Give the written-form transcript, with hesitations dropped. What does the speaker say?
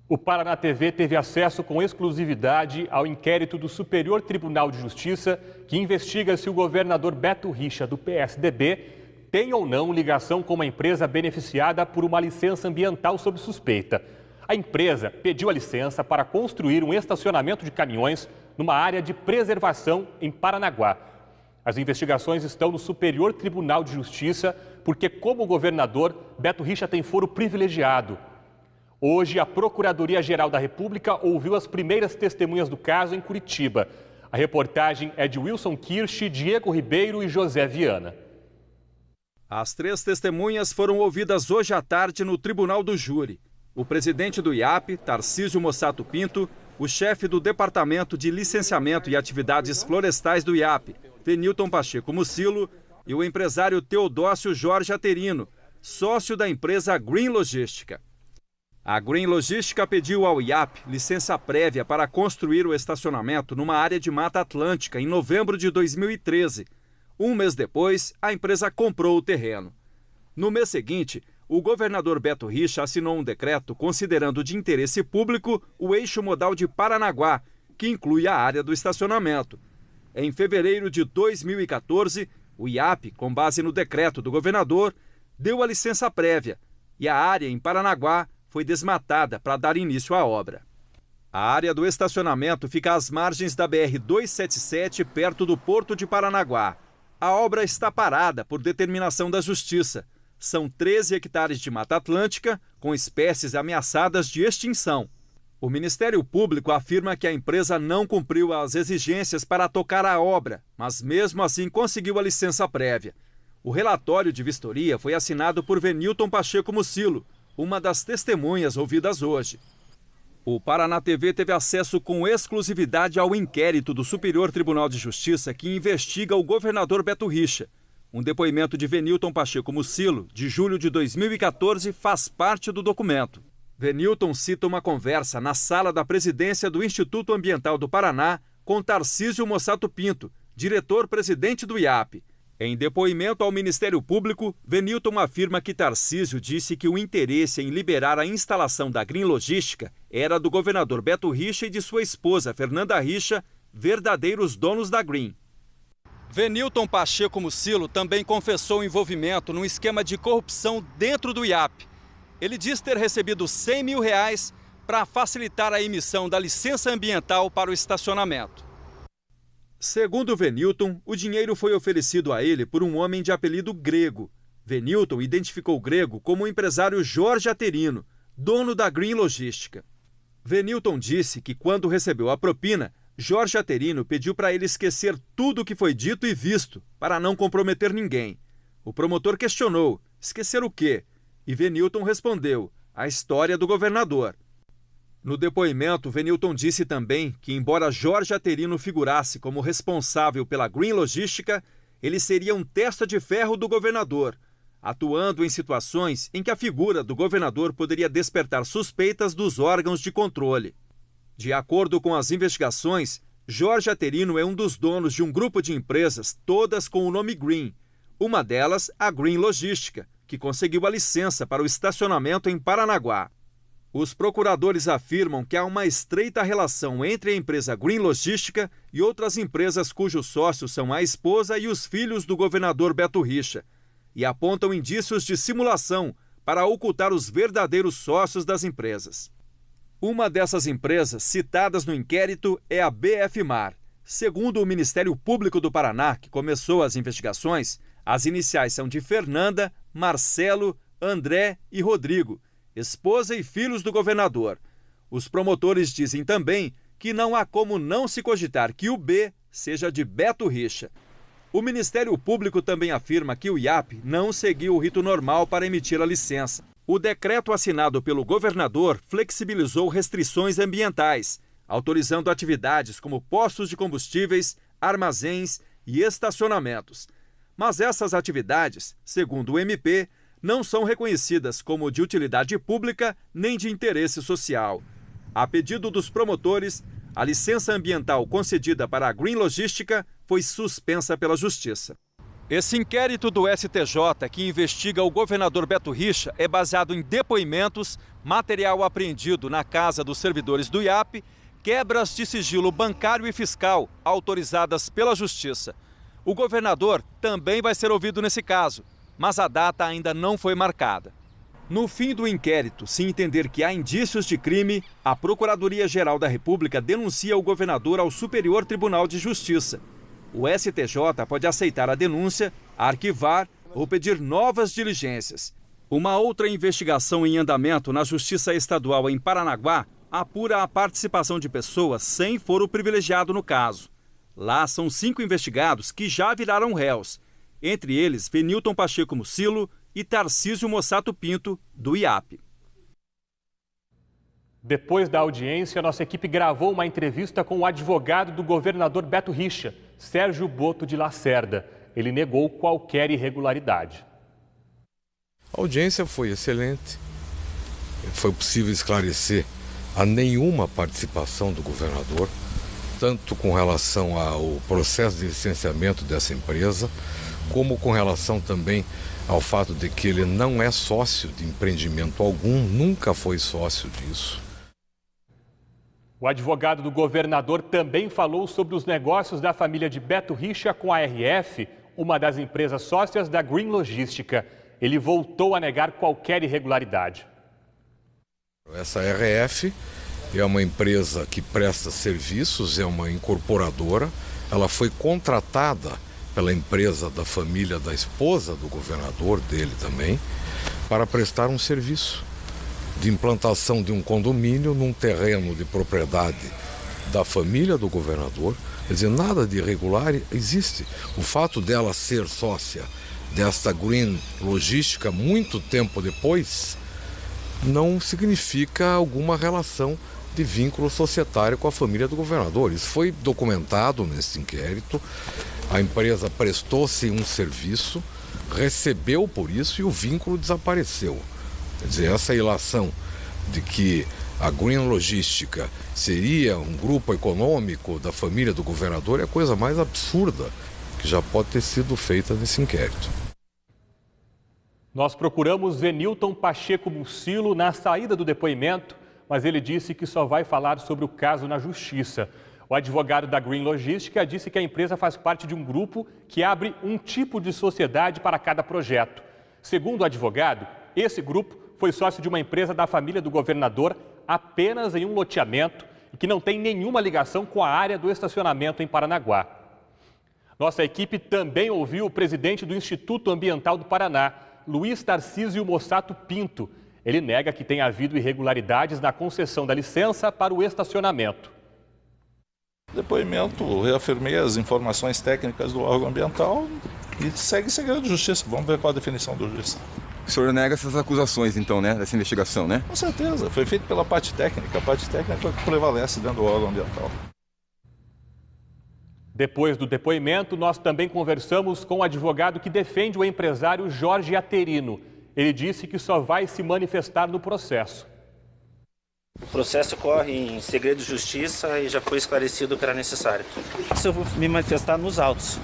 O Paraná TV teve acesso com exclusividade ao inquérito do Superior Tribunal de Justiça que investiga se o governador Beto Richa, do PSDB, tem ou não ligação com uma empresa beneficiada por uma licença ambiental sob suspeita. A empresa pediu a licença para construir um estacionamento de caminhões numa área de preservação em Paranaguá. As investigações estão no Superior Tribunal de Justiça porque, como governador, Beto Richa tem foro privilegiado. Hoje, a Procuradoria-Geral da República ouviu as primeiras testemunhas do caso em Curitiba. A reportagem é de Wilson Kirsch, Diego Ribeiro e José Viana. As 3 testemunhas foram ouvidas hoje à tarde no Tribunal do Júri. O presidente do IAP, Tarcísio Mossato Pinto, o chefe do Departamento de Licenciamento e Atividades Florestais do IAP, Venilton Pacheco Mucilo, e o empresário Teodócio Jorge Aterino, sócio da empresa Green Logística. A Green Logística pediu ao IAP licença prévia para construir o estacionamento numa área de Mata Atlântica em novembro de 2013. Um mês depois, a empresa comprou o terreno. No mês seguinte, o governador Beto Richa assinou um decreto considerando de interesse público o eixo modal de Paranaguá, que inclui a área do estacionamento. Em fevereiro de 2014, o IAP, com base no decreto do governador, deu a licença prévia e a área em Paranaguá foi desmatada para dar início à obra. A área do estacionamento fica às margens da BR-277, perto do Porto de Paranaguá. A obra está parada por determinação da Justiça. São 13 hectares de Mata Atlântica, com espécies ameaçadas de extinção. O Ministério Público afirma que a empresa não cumpriu as exigências para tocar a obra, mas mesmo assim conseguiu a licença prévia. O relatório de vistoria foi assinado por Venilton Pacheco Mucilo, uma das testemunhas ouvidas hoje. O Paraná TV teve acesso com exclusividade ao inquérito do Superior Tribunal de Justiça que investiga o governador Beto Richa. Um depoimento de Venilton Pacheco Mucilo, de julho de 2014, faz parte do documento. Venilton cita uma conversa na sala da presidência do Instituto Ambiental do Paraná com Tarcísio Mossato Pinto, diretor-presidente do IAP. Em depoimento ao Ministério Público, Venilton afirma que Tarcísio disse que o interesse em liberar a instalação da Green Logística era do governador Beto Richa e de sua esposa, Fernanda Richa, verdadeiros donos da Green. Venilton Pacheco Mucilo também confessou envolvimento num esquema de corrupção dentro do IAP. Ele diz ter recebido R$100 mil para facilitar a emissão da licença ambiental para o estacionamento. Segundo Venilton, o dinheiro foi oferecido a ele por um homem de apelido Grego. Venilton identificou Grego como o empresário Jorge Aterino, dono da Green Logística. Venilton disse que quando recebeu a propina, Jorge Aterino pediu para ele esquecer tudo o que foi dito e visto, para não comprometer ninguém. O promotor questionou: esquecer o quê? E Venilton respondeu: a história do governador. No depoimento, Venilton disse também que, embora Jorge Aterino figurasse como responsável pela Green Logística, ele seria um testa de ferro do governador, atuando em situações em que a figura do governador poderia despertar suspeitas dos órgãos de controle. De acordo com as investigações, Jorge Aterino é um dos donos de um grupo de empresas, todas com o nome Green. Uma delas, a Green Logística, que conseguiu a licença para o estacionamento em Paranaguá. Os procuradores afirmam que há uma estreita relação entre a empresa Green Logística e outras empresas cujos sócios são a esposa e os filhos do governador Beto Richa, e apontam indícios de simulação para ocultar os verdadeiros sócios das empresas. Uma dessas empresas citadas no inquérito é a BF Mar. Segundo o Ministério Público do Paraná, que começou as investigações, as iniciais são de Fernanda, Marcelo, André e Rodrigo, esposa e filhos do governador. Os promotores dizem também que não há como não se cogitar que o B seja de Beto Richa. O Ministério Público também afirma que o IAP não seguiu o rito normal para emitir a licença. O decreto assinado pelo governador flexibilizou restrições ambientais, autorizando atividades como postos de combustíveis, armazéns e estacionamentos. Mas essas atividades, segundo o MP, não são reconhecidas como de utilidade pública nem de interesse social. A pedido dos promotores, a licença ambiental concedida para a Green Logística foi suspensa pela Justiça. Esse inquérito do STJ que investiga o governador Beto Richa é baseado em depoimentos, material apreendido na casa dos servidores do IAP, quebras de sigilo bancário e fiscal autorizadas pela Justiça. O governador também vai ser ouvido nesse caso, mas a data ainda não foi marcada. No fim do inquérito, se entender que há indícios de crime, a Procuradoria-Geral da República denuncia o governador ao Superior Tribunal de Justiça. O STJ pode aceitar a denúncia, arquivar ou pedir novas diligências. Uma outra investigação em andamento na Justiça Estadual em Paranaguá apura a participação de pessoas sem foro privilegiado no caso. Lá são 5 investigados que já viraram réus, entre eles Venilton Pacheco Mucilo e Tarcísio Mossato Pinto, do IAP. Depois da audiência, nossa equipe gravou uma entrevista com o advogado do governador Beto Richa, Sérgio Boto de Lacerda. Ele negou qualquer irregularidade. A audiência foi excelente. Foi possível esclarecer a nenhuma participação do governador, tanto com relação ao processo de licenciamento dessa empresa, como com relação também ao fato de que ele não é sócio de empreendimento algum, nunca foi sócio disso. O advogado do governador também falou sobre os negócios da família de Beto Richa com a RF, uma das empresas sócias da Green Logística. Ele voltou a negar qualquer irregularidade. Essa RF é uma empresa que presta serviços, é uma incorporadora. Ela foi contratada pela empresa da família da esposa do governador, dele também, para prestar um serviço de implantação de um condomínio num terreno de propriedade da família do governador. Quer dizer, nada de irregular existe. O fato dela ser sócia desta Green Logística muito tempo depois não significa alguma relação de vínculo societário com a família do governador. Isso foi documentado nesse inquérito. A empresa prestou-se um serviço, recebeu por isso e o vínculo desapareceu. Quer dizer, essa ilação de que a Green Logística seria um grupo econômico da família do governador é a coisa mais absurda que já pode ter sido feita nesse inquérito. Nós procuramos Venilton Pacheco Mucilo na saída do depoimento, mas ele disse que só vai falar sobre o caso na Justiça. O advogado da Green Logística disse que a empresa faz parte de um grupo que abre um tipo de sociedade para cada projeto. Segundo o advogado, esse grupo foi sócio de uma empresa da família do governador apenas em um loteamento e que não tem nenhuma ligação com a área do estacionamento em Paranaguá. Nossa equipe também ouviu o presidente do Instituto Ambiental do Paraná, Luiz Tarcísio Mossato Pinto. Ele nega que tenha havido irregularidades na concessão da licença para o estacionamento. Depoimento, reafirmei as informações técnicas do órgão ambiental e segue segredo de justiça. Vamos ver qual a definição do juiz. O senhor nega essas acusações, então, né? Dessa investigação, né? Com certeza. Foi feito pela parte técnica. A parte técnica é que prevalece dentro do órgão ambiental. Depois do depoimento, nós também conversamos com o advogado que defende o empresário Jorge Aterino. Ele disse que só vai se manifestar no processo. O processo corre em segredo de justiça e já foi esclarecido o que era necessário. Eu vou me manifestar nos autos.